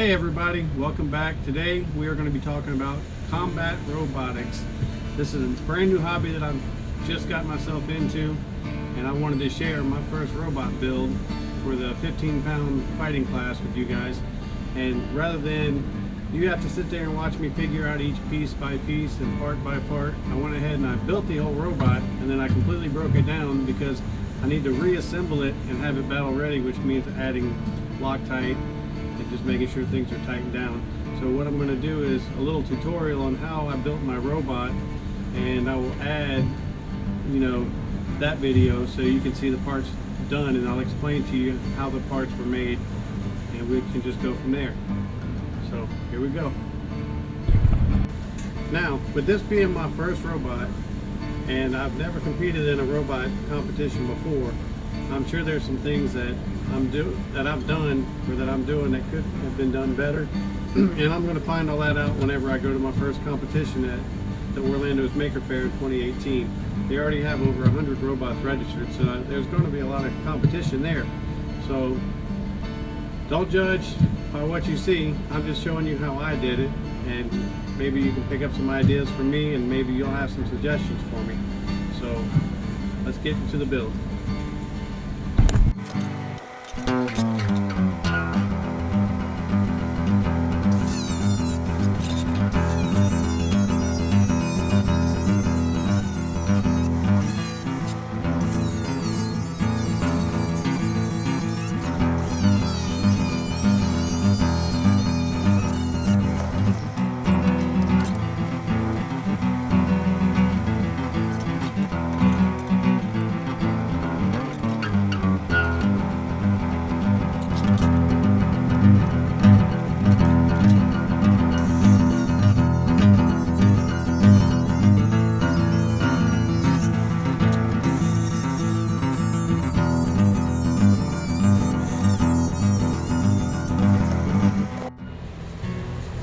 Hey everybody, welcome back. Today we are going to be talking about combat robotics. This is a brand new hobby that I've just got myself into, and I wanted to share my first robot build for the 15-pound fighting class with you guys. And rather than you have to sit there and watch me figure out each piece by piece and part by part, I went ahead and I built the whole robot, and then I completely broke it down because I need to reassemble it and have it battle ready, which means adding Loctite and just making sure things are tightened down. So what I'm going to do is a little tutorial on how I built my robot, and I will add, that video so you can see the parts done, and I'll explain to you how the parts were made, and we can just go from there. So here we go. Now, with this being my first robot, and I've never competed in a robot competition before, I'm sure there's some things that I'm doing that could have been done better, and I'm going to find all that out whenever I go to my first competition at the Orlando's Maker Faire in 2018. They already have over 100 robots registered, so there's going to be a lot of competition there. So don't judge by what you see. I'm just showing you how I did it, and maybe you can pick up some ideas from me, and maybe you'll have some suggestions for me. So let's get into the build.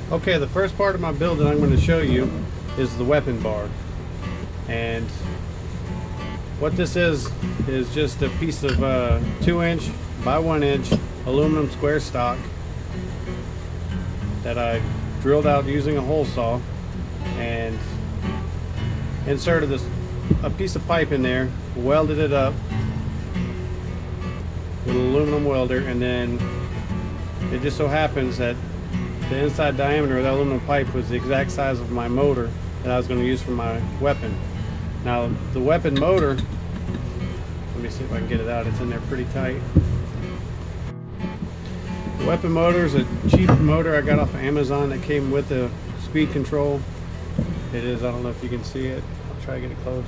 Okay, the first part of my build that I'm going to show you is the weapon bar. And what this is just a piece of 2-inch by 1-inch aluminum square stock that I drilled out using a hole saw and inserted a piece of pipe in there, welded it up with an aluminum welder, and then it just so happens that the inside diameter of that aluminum pipe was the exact size of my motor that I was going to use for my weapon. Now the weapon motor, let me see if I can get it out, it's in there pretty tight. The weapon motor is a cheap motor I got off of Amazon that came with the speed control. It is, I don't know if you can see it, I'll try to get it close.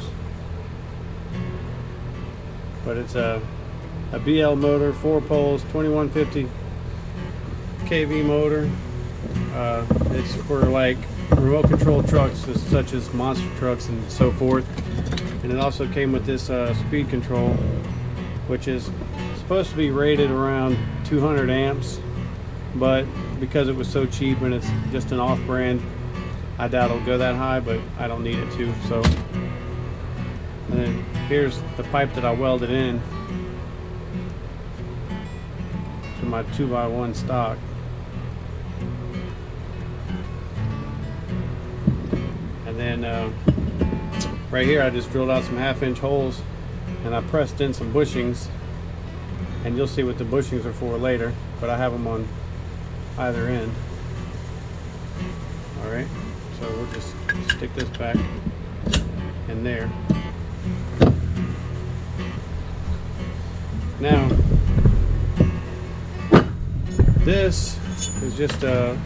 But it's a BL motor, 4 poles, 2150 kV motor. It's for like remote control trucks such as monster trucks and so forth, and it also came with this speed control, which is supposed to be rated around 200 amps, but because it was so cheap and it's just an off-brand, I doubt it'll go that high, but I don't need it to. So, and then here's the pipe that I welded in to my 2x1 stock. And then right here I just drilled out some 1/2-inch holes, and I pressed in some bushings, and you'll see what the bushings are for later, but I have them on either end. Alright, so we'll just stick this back in there. Now this is just a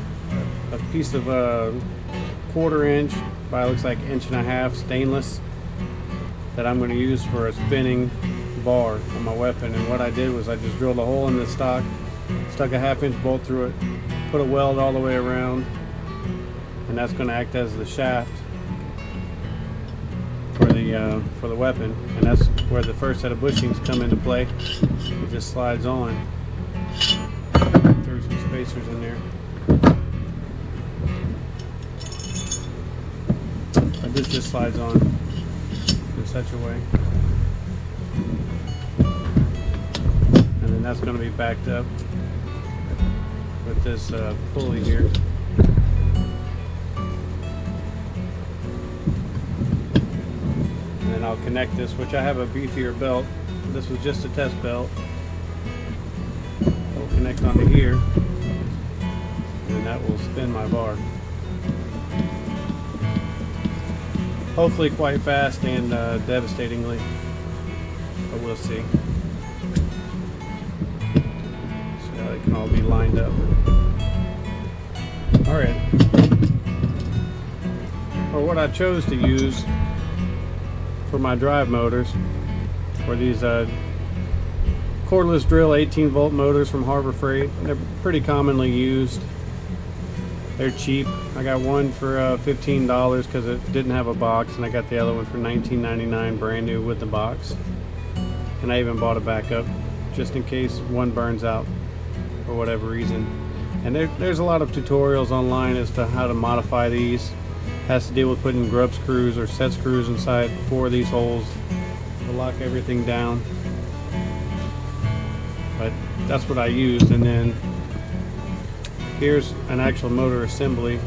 piece of 1/4 inch by, looks like 1.5 inch stainless that I'm going to use for a spinning bar on my weapon. And what I did was I just drilled a hole in the stock, stuck a 1/2-inch bolt through it, put a weld all the way around, and that's going to act as the shaft for the weapon. And that's where the first set of bushings come into play. It just slides on. Throw some spacers in there. This just slides on in such a way, and then that's going to be backed up with this pulley here. And then I'll connect this, which I have a beefier belt. This was just a test belt. It'll connect onto here, and that will spin my bar. Hopefully quite fast and devastatingly, but we'll see. See how they can all be lined up. Alright. Well, what I chose to use for my drive motors were these cordless drill 18-volt motors from Harbor Freight. They're pretty commonly used. They're cheap. I got one for $15 because it didn't have a box, and I got the other one for $19.99 brand new with the box. And I even bought a backup just in case one burns out for whatever reason. And there's a lot of tutorials online as to how to modify these. Has to deal with putting grub screws or set screws inside 4 of these holes to lock everything down. But that's what I used. And then here's an actual motor assembly.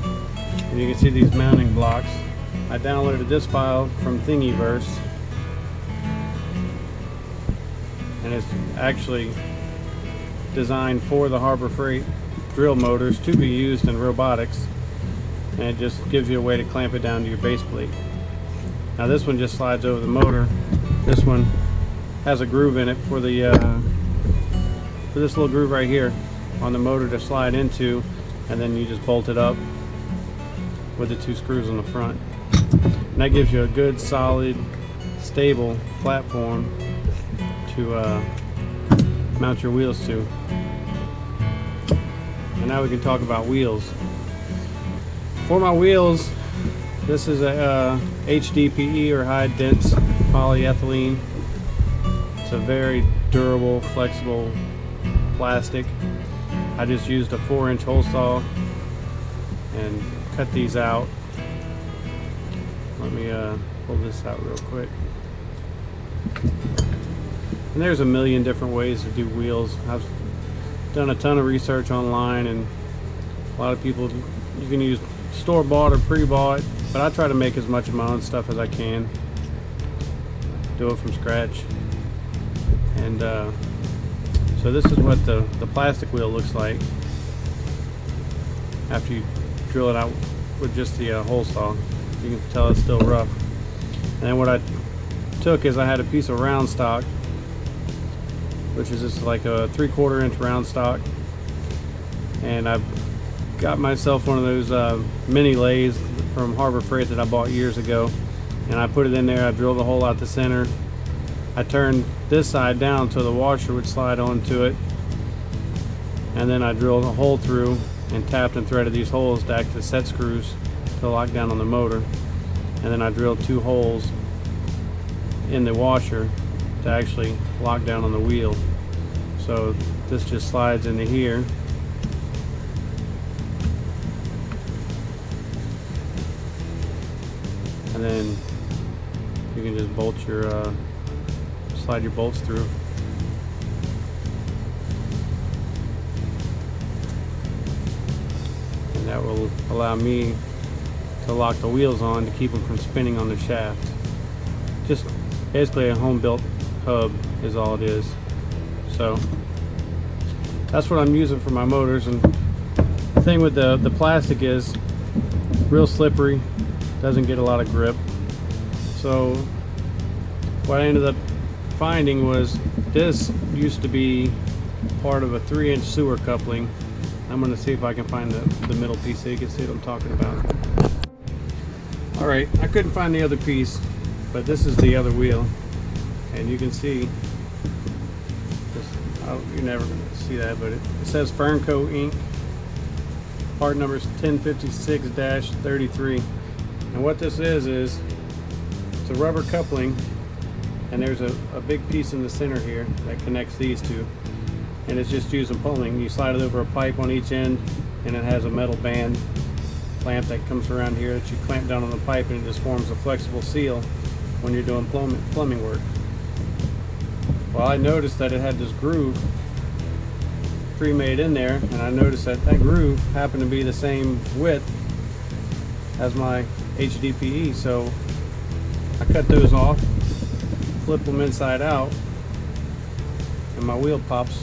And you can see these mounting blocks. I downloaded this file from Thingiverse, and it's actually designed for the Harbor Freight drill motors to be used in robotics, and it just gives you a way to clamp it down to your base plate. Now this one just slides over the motor. This one has a groove in it for the for this little groove right here on the motor to slide into, and then you just bolt it up with the 2 screws on the front. And that gives you a good, solid, stable platform to mount your wheels to. And now we can talk about wheels. For my wheels, this is a HDPE or high dense polyethylene. It's a very durable, flexible plastic. I just used a 4-inch hole saw and cut these out. Let me pull this out real quick. And there's a million different ways to do wheels. I've done a ton of research online, and a lot of people, you can use store-bought or pre-bought, but I try to make as much of my own stuff as I can. Do it from scratch. And so this is what the plastic wheel looks like after you drill it out with just the hole saw. You can tell it's still rough. And then what I took is I had a piece of round stock, which is just like a 3/4 inch round stock, and I've got myself one of those mini lathes from Harbor Freight that I bought years ago, and I put it in there. I drilled a hole out the center. I turned this side down so the washer would slide onto it, and then I drilled a hole through and tapped and threaded these holes to act as set screws to lock down on the motor. And then I drilled 2 holes in the washer to actually lock down on the wheel. So this just slides into here. And then you can just bolt your slide your bolts through. And that will allow me to lock the wheels on to keep them from spinning on the shaft. Just basically a home-built hub is all it is. So that's what I'm using for my motors. And the thing with the plastic is real slippery, doesn't get a lot of grip. So what I ended up finding was this used to be part of a 3-inch sewer coupling. I'm going to see if I can find the middle piece so you can see what I'm talking about. Alright, I couldn't find the other piece, but this is the other wheel, and you can see this, you're never going to see that, but it says Fernco Inc. Part number is 1056-33. And what this is it's a rubber coupling, and there's a big piece in the center here that connects these two, and it's just using pulling. You slide it over a pipe on each end, and it has a metal band clamp that comes around here that you clamp down on the pipe, and it just forms a flexible seal when you're doing plumbing work. Well, I noticed that it had this groove pre-made in there, and I noticed that that groove happened to be the same width as my HDPE, so I cut those off, flip them inside out, and my wheel pops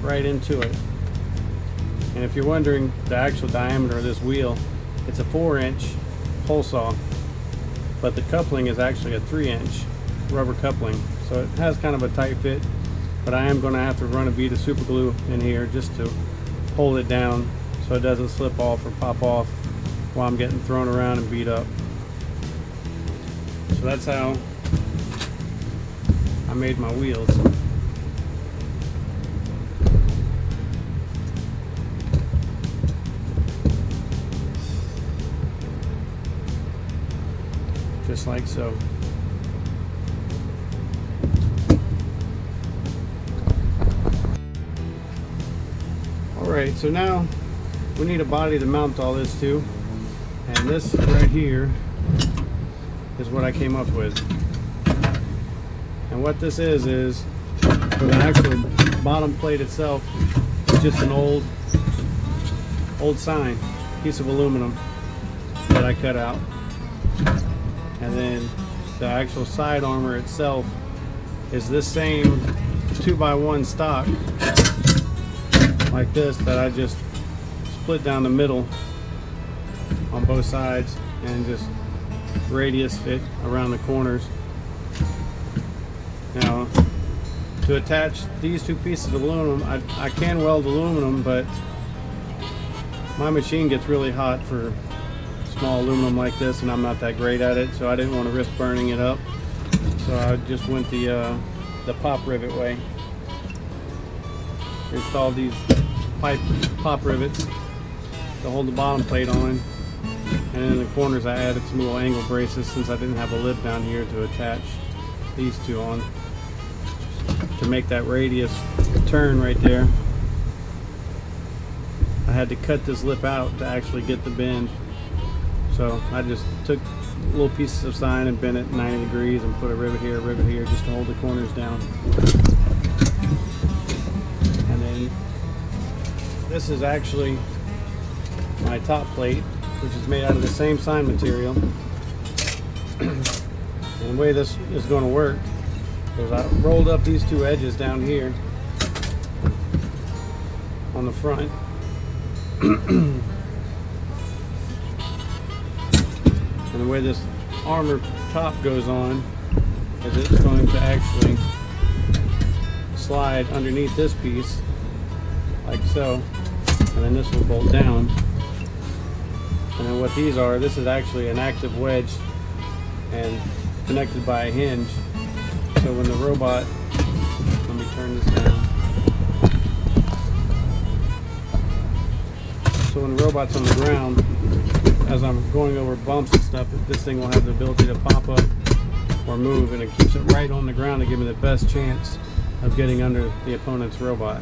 right into it. And if you're wondering the actual diameter of this wheel, it's a 4-inch hole saw, but the coupling is actually a 3-inch rubber coupling, so it has kind of a tight fit, but I am going to have to run a bead of super glue in here just to hold it down so it doesn't slip off or pop off while I'm getting thrown around and beat up. So that's how I made my wheels. Just like so. Alright, so now we need a body to mount all this to, and this right here is what I came up with. And what this is for the actual bottom plate itself, it's just an old sign, piece of aluminum that I cut out. And then the actual side armor itself is this same 2x1 stock like this that I just split down the middle on both sides and just radius fit around the corners. Now, to attach these two pieces of aluminum, I can weld aluminum, but my machine gets really hot for small aluminum like this, and I'm not that great at it, so I didn't want to risk burning it up. So I just went the pop rivet way. Installed these pop rivets to hold the bottom plate on, and in the corners I added some little angle braces since I didn't have a lip down here to attach these two on to make that radius turn right there. I had to cut this lip out to actually get the bend, so I just took little pieces of sign and bent it 90 degrees and put a rivet here just to hold the corners down. And then this is actually my top plate, which is made out of the same sign material. And the way this is going to work is I rolled up these two edges down here on the front. And the way this armor top goes on is it's going to actually slide underneath this piece like so, and then this will bolt down. And then what these are, this is actually an active wedge and connected by a hinge, so when the robot, let me turn this down, so when the robot's on the ground, as I'm going over bumps and stuff, this thing will have the ability to pop up or move, and it keeps it right on the ground to give me the best chance of getting under the opponent's robot.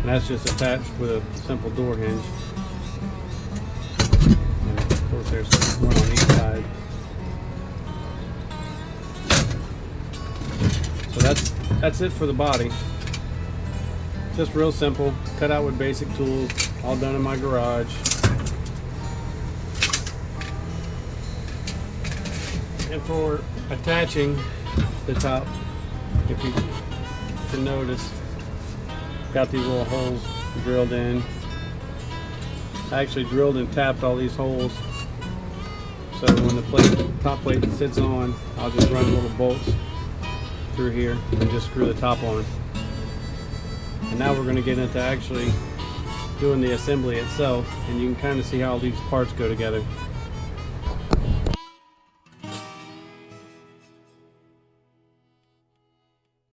And that's just attached with a simple door hinge. And of course there's one on each side. So that's it for the body. Just real simple, cut out with basic tools, all done in my garage. And for attaching the top, if you can notice, got these little holes drilled in. I actually drilled and tapped all these holes, so when the top plate sits on, I'll just run little bolts through here and just screw the top on. And now we're going to get into actually doing the assembly itself, and you can kind of see how these parts go together.